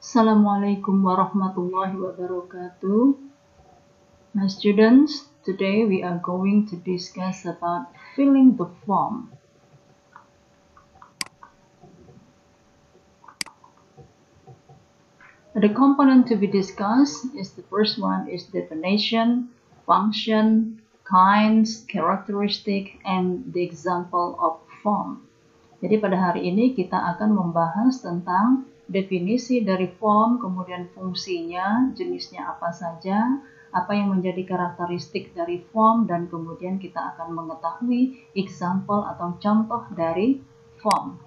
Assalamualaikum warahmatullahi wabarakatuh. My students, today we are going to discuss about filling the form. The component to be discussed is the first one is definition, function, kinds, characteristic, and the example of form. Jadi pada hari ini kita akan membahas tentang definisi dari form, kemudian fungsinya, jenisnya apa saja, apa yang menjadi karakteristik dari form, dan kemudian kita akan mengetahui example atau contoh dari form.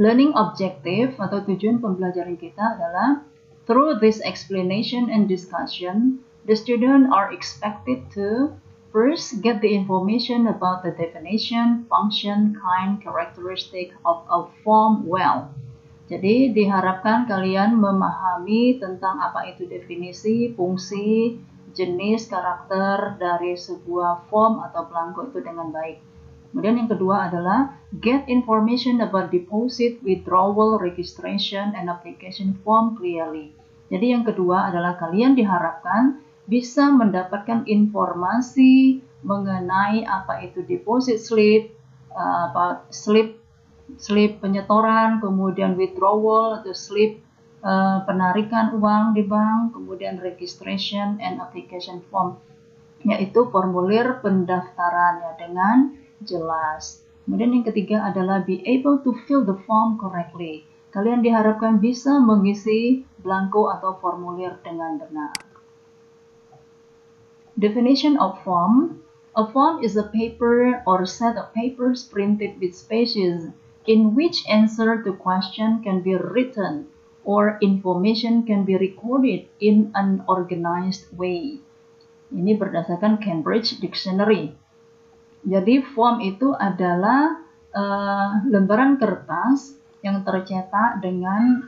Learning objective atau tujuan pembelajaran kita adalah through this explanation and discussion, the student are expected to first get the information about the definition, function, kind, characteristic of a form well. Jadi diharapkan kalian memahami tentang apa itu definisi, fungsi, jenis, karakter dari sebuah form atau belangko itu dengan baik. Kemudian yang kedua adalah get information about deposit, withdrawal, registration, and application form clearly. Jadi yang kedua adalah kalian diharapkan bisa mendapatkan informasi mengenai apa itu deposit slip, slip penyetoran, kemudian withdrawal atau slip penarikan uang di bank, kemudian registration and application form, yaitu formulir pendaftaran ya dengan jelas. Kemudian yang ketiga adalah be able to fill the form correctly. Kalian diharapkan bisa mengisi blanko atau formulir dengan benar. Definition of form. A form is a paper or set of papers printed with spaces in which answer to question can be written or information can be recorded in an organized way. Ini berdasarkan Cambridge Dictionary. Jadi form itu adalah lembaran kertas yang tercetak dengan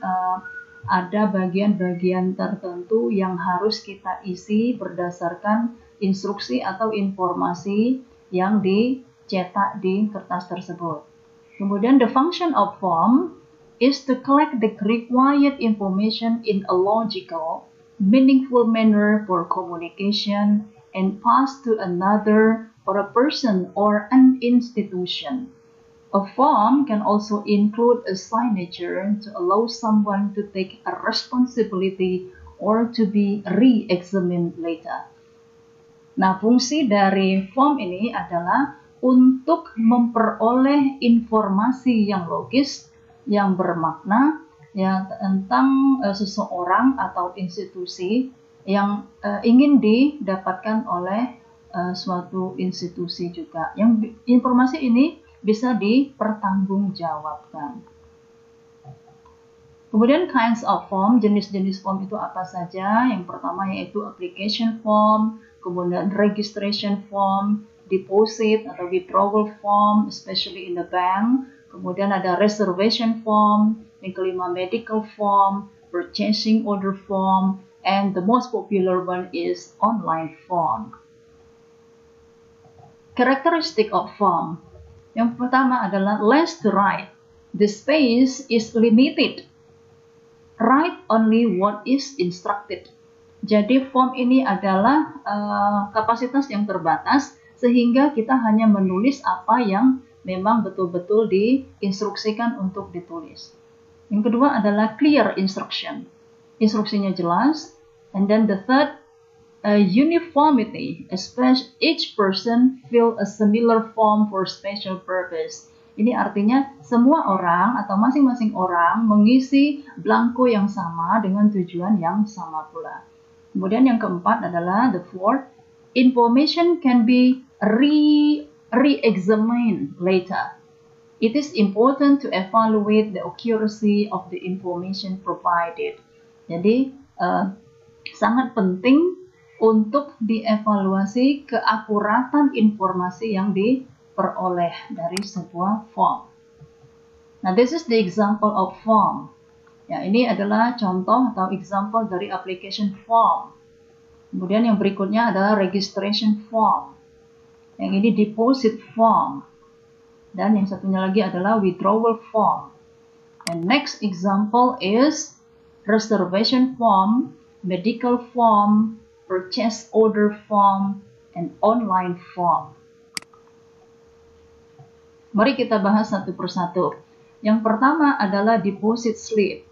ada bagian-bagian tertentu yang harus kita isi berdasarkan instruksi atau informasi yang dicetak di kertas tersebut. Kemudian the function of form is to collect the required information in a logical, meaningful manner for communication and pass to another or a person or an institution. A form can also include a signature to allow someone to take a responsibility or to be re-examined later. Nah, fungsi dari form ini adalah untuk memperoleh informasi yang logis, yang bermakna, ya, tentang seseorang atau institusi yang ingin didapatkan oleh suatu institusi juga. Yang informasi ini bisa dipertanggungjawabkan. Kemudian kinds of form, jenis-jenis form itu apa saja? Yang pertama yaitu application form, kemudian registration form, deposit atau withdrawal form, especially in the bank. Kemudian ada reservation form, yang kelima medical form, purchasing order form, and the most popular one is online form. Characteristic of form. Yang pertama adalah less to write. The space is limited. Write only what is instructed. Jadi form ini adalah kapasitas yang terbatas sehingga kita hanya menulis apa yang memang betul-betul diinstruksikan untuk ditulis. Yang kedua adalah clear instruction. Instruksinya jelas. And then the third, uniformity, especially each person fill a similar form for special purpose. Ini artinya semua orang atau masing-masing orang mengisi blanko yang sama dengan tujuan yang sama pula. Kemudian yang keempat adalah the fourth, information can be re-examined later. It is important to evaluate the accuracy of the information provided. Jadi sangat penting untuk dievaluasi keakuratan informasi yang diperoleh dari sebuah form. Nah, this is the example of form. Ya, ini adalah contoh atau example dari application form. Kemudian yang berikutnya adalah registration form. Yang ini deposit form. Dan yang satunya lagi adalah withdrawal form. And next example is reservation form, medical form, purchase order form, and online form. Mari kita bahas satu persatu. Yang pertama adalah deposit slip.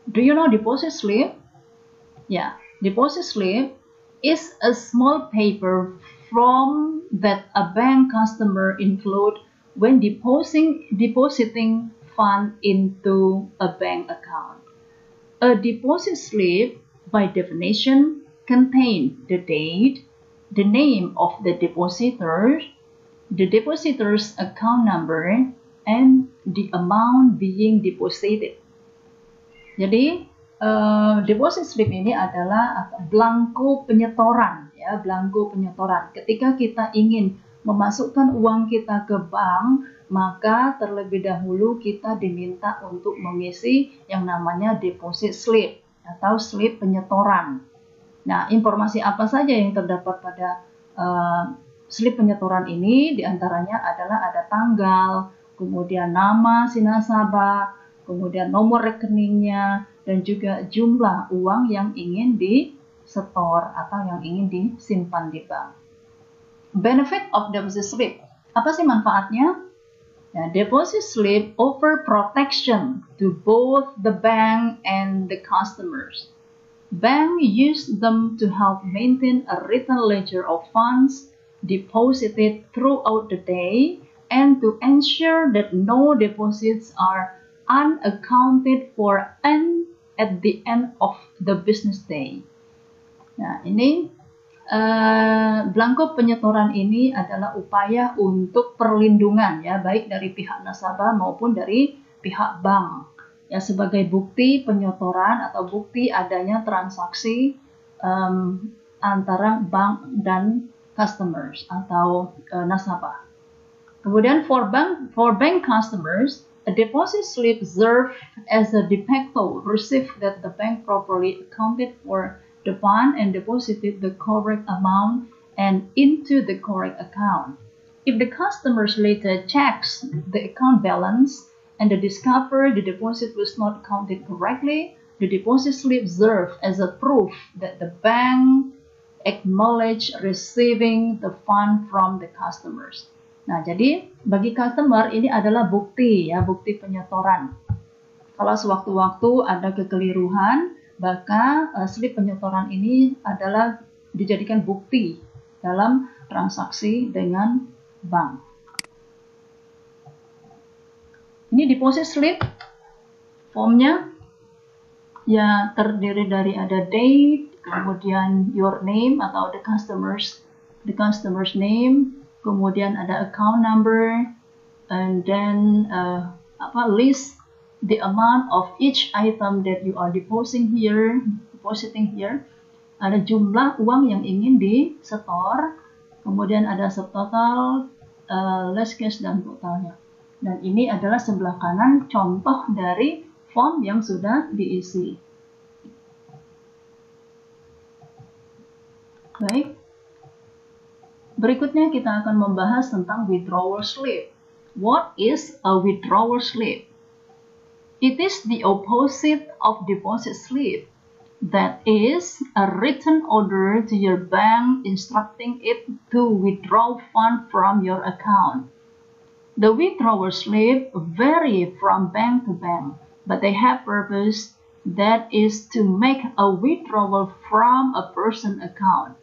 Do you know deposit slip? Yeah, deposit slip is a small paper form that a bank customer include when depositing fund into a bank account. A deposit slip, by definition, contains the date, the name of the depositor, the depositor's account number, and the amount being deposited. Jadi, deposit slip ini adalah blanko penyetoran, ya, blanko penyetoran. Ketika kita ingin memasukkan uang kita ke bank, maka terlebih dahulu kita diminta untuk mengisi yang namanya deposit slip atau slip penyetoran. Nah, informasi apa saja yang terdapat pada slip penyetoran ini? Diantaranya adalah ada tanggal, kemudian nama si nasabah, kemudian nomor rekeningnya, dan juga jumlah uang yang ingin disetor atau yang ingin disimpan di bank. Benefit of deposit slip. Apa sih manfaatnya? Nah, deposit slip offer protection to both the bank and the customers. Bank use them to help maintain a written ledger of funds deposited throughout the day and to ensure that no deposits are unaccounted for and at the end of the business day. Nah, ini blanko penyetoran ini adalah upaya untuk perlindungan, ya, baik dari pihak nasabah maupun dari pihak bank, ya, sebagai bukti penyetoran atau bukti adanya transaksi antara bank dan customers atau nasabah. Kemudian for bank customers, a deposit slip serves as a de facto receipt that the bank properly accounted for the fund and deposited the correct amount and into the correct account. If the customers later checks the account balance and they discover the deposit was not counted correctly, the deposit slip serves as a proof that the bank acknowledged receiving the fund from the customers. Nah, jadi bagi customer ini adalah bukti, ya, bukti penyetoran. Kalau sewaktu-waktu ada kekeliruan, maka slip penyetoran ini adalah dijadikan bukti dalam transaksi dengan bank. Ini deposit slip, formnya ya terdiri dari ada date, kemudian your name atau the customer's name, kemudian ada account number, and then list the amount of each item that you are depositing here. Ada jumlah uang yang ingin disetor, kemudian ada subtotal, less cash, dan totalnya. Dan ini adalah sebelah kanan contoh dari form yang sudah diisi. Baik, berikutnya kita akan membahas tentang withdrawal slip. What is a withdrawal slip? It is the opposite of deposit slip. That is, a written order to your bank instructing it to withdraw funds from your account. The withdrawal slip vary from bank to bank, but they have purpose, that is to make a withdrawal from a person's account.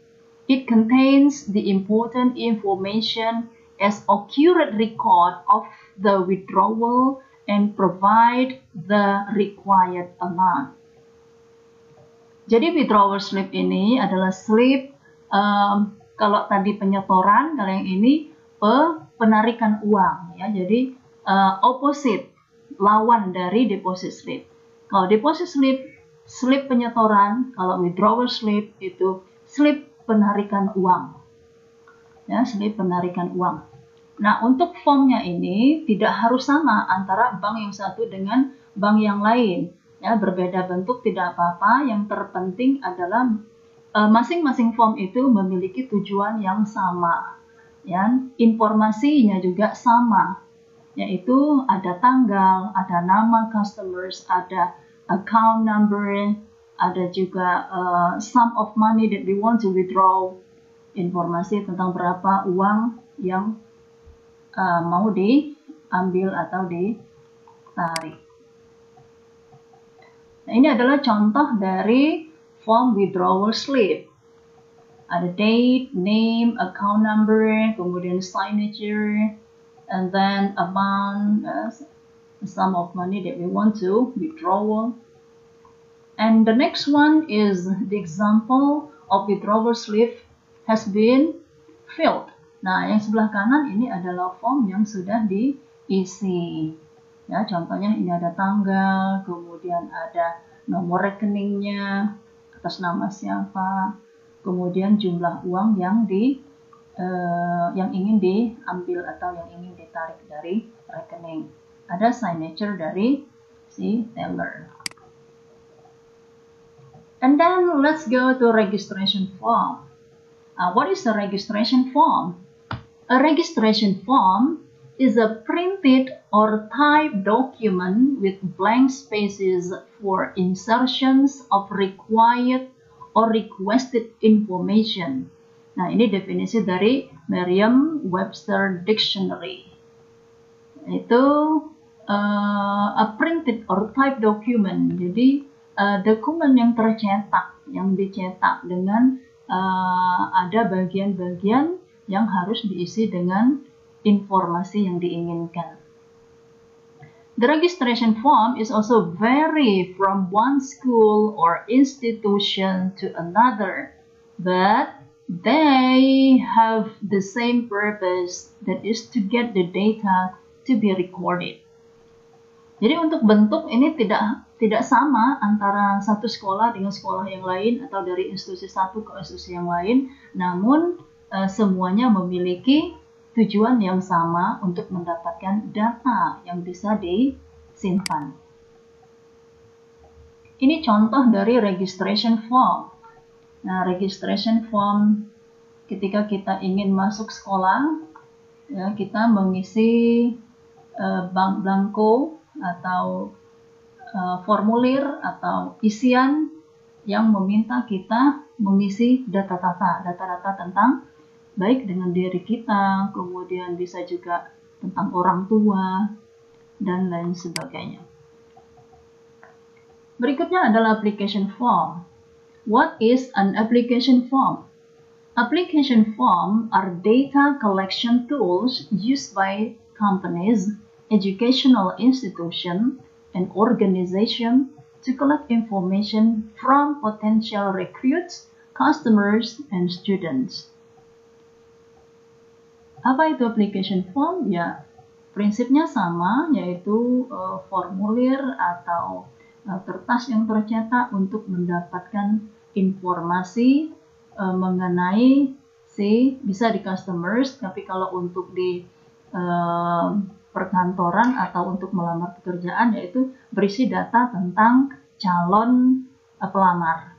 It contains the important information as accurate record of the withdrawal and provide the required amount. Jadi withdrawal slip ini adalah slip, kalau tadi penyetoran, kalau yang ini penarikan uang, ya. Jadi opposite, lawan dari deposit slip. Kalau deposit slip, slip penyetoran. Kalau withdrawal slip itu slip penarikan uang, ya, slip penarikan uang. Nah, untuk formnya ini tidak harus sama antara bank yang satu dengan bank yang lain. Ya, berbeda bentuk tidak apa-apa. Yang terpenting adalah masing-masing form itu memiliki tujuan yang sama. Ya, informasinya juga sama. yaitu ada tanggal, ada nama customers, ada account number, ada juga sum of money that we want to withdraw, informasi tentang berapa uang yang mau diambil atau ditarik. Nah, ini adalah contoh dari form withdrawal slip. Ada date, name, account number, kemudian signature, and then amount, the sum of money that we want to withdraw. And the next one is the example of withdrawal slip has been filled. Nah, yang sebelah kanan ini adalah form yang sudah diisi. Ya, contohnya ini ada tanggal, kemudian ada nomor rekeningnya, atas nama siapa, kemudian jumlah uang yang ingin diambil atau yang ingin ditarik dari rekening. Ada signature dari si teller. And then let's go to registration form. What is a registration form? A registration form is a printed or typed document with blank spaces for insertions of required or requested information. Nah, ini definisi dari Merriam-Webster Dictionary. Itu a printed or typed document. Jadi dokumen yang tercetak, yang dicetak dengan ada bagian-bagian yang harus diisi dengan informasi yang diinginkan. The registration form is also vary from one school or institution to another, but they have the same purpose, that is to get the data to be recorded. Jadi untuk bentuk ini tidak sama antara satu sekolah dengan sekolah yang lain atau dari institusi satu ke institusi yang lain, namun semuanya memiliki tujuan yang sama untuk mendapatkan data yang bisa disimpan. Ini contoh dari registration form. Nah, registration form ketika kita ingin masuk sekolah, ya, kita mengisi blanko atau formulir atau isian yang meminta kita mengisi data-data tentang baik dengan diri kita, kemudian bisa juga tentang orang tua, dan lain sebagainya. Berikutnya adalah application form. What is an application form? Application form are data collection tools used by companies, educational institutions, and organizations to collect information from potential recruits, customers, and students. Apa itu application form? Ya, prinsipnya sama, yaitu formulir atau kertas yang tercetak untuk mendapatkan informasi mengenai bisa di customers, tapi kalau untuk di perkantoran atau untuk melamar pekerjaan, yaitu berisi data tentang calon pelamar.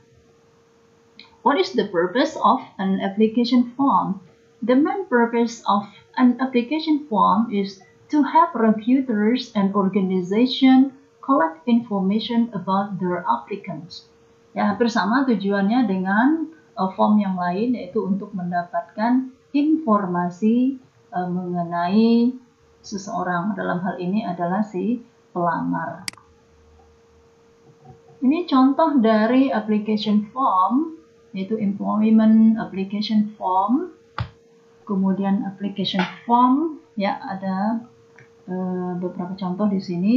What is the purpose of an application form? The main purpose of an application form is to help recruiters and organizations collect information about their applicants. Ya, hampir sama tujuannya dengan form yang lain, yaitu untuk mendapatkan informasi mengenai seseorang. Dalam hal ini adalah si pelamar. Ini contoh dari application form, yaitu employment application form. Kemudian application form, ya, ada beberapa contoh di sini.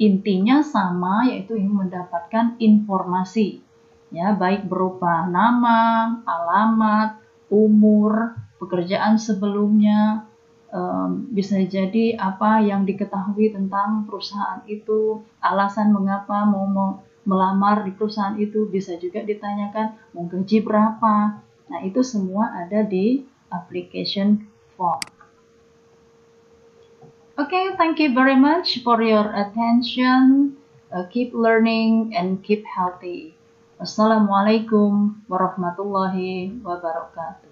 Intinya sama, yaitu ingin mendapatkan informasi, ya, baik berupa nama, alamat, umur, pekerjaan sebelumnya, bisa jadi apa yang diketahui tentang perusahaan itu, alasan mengapa mau melamar di perusahaan itu, bisa juga ditanyakan mau gaji berapa. Nah, itu semua ada di application form. Okay, thank you very much for your attention. Keep learning and keep healthy. Wassalamualaikum warahmatullahi wabarakatuh.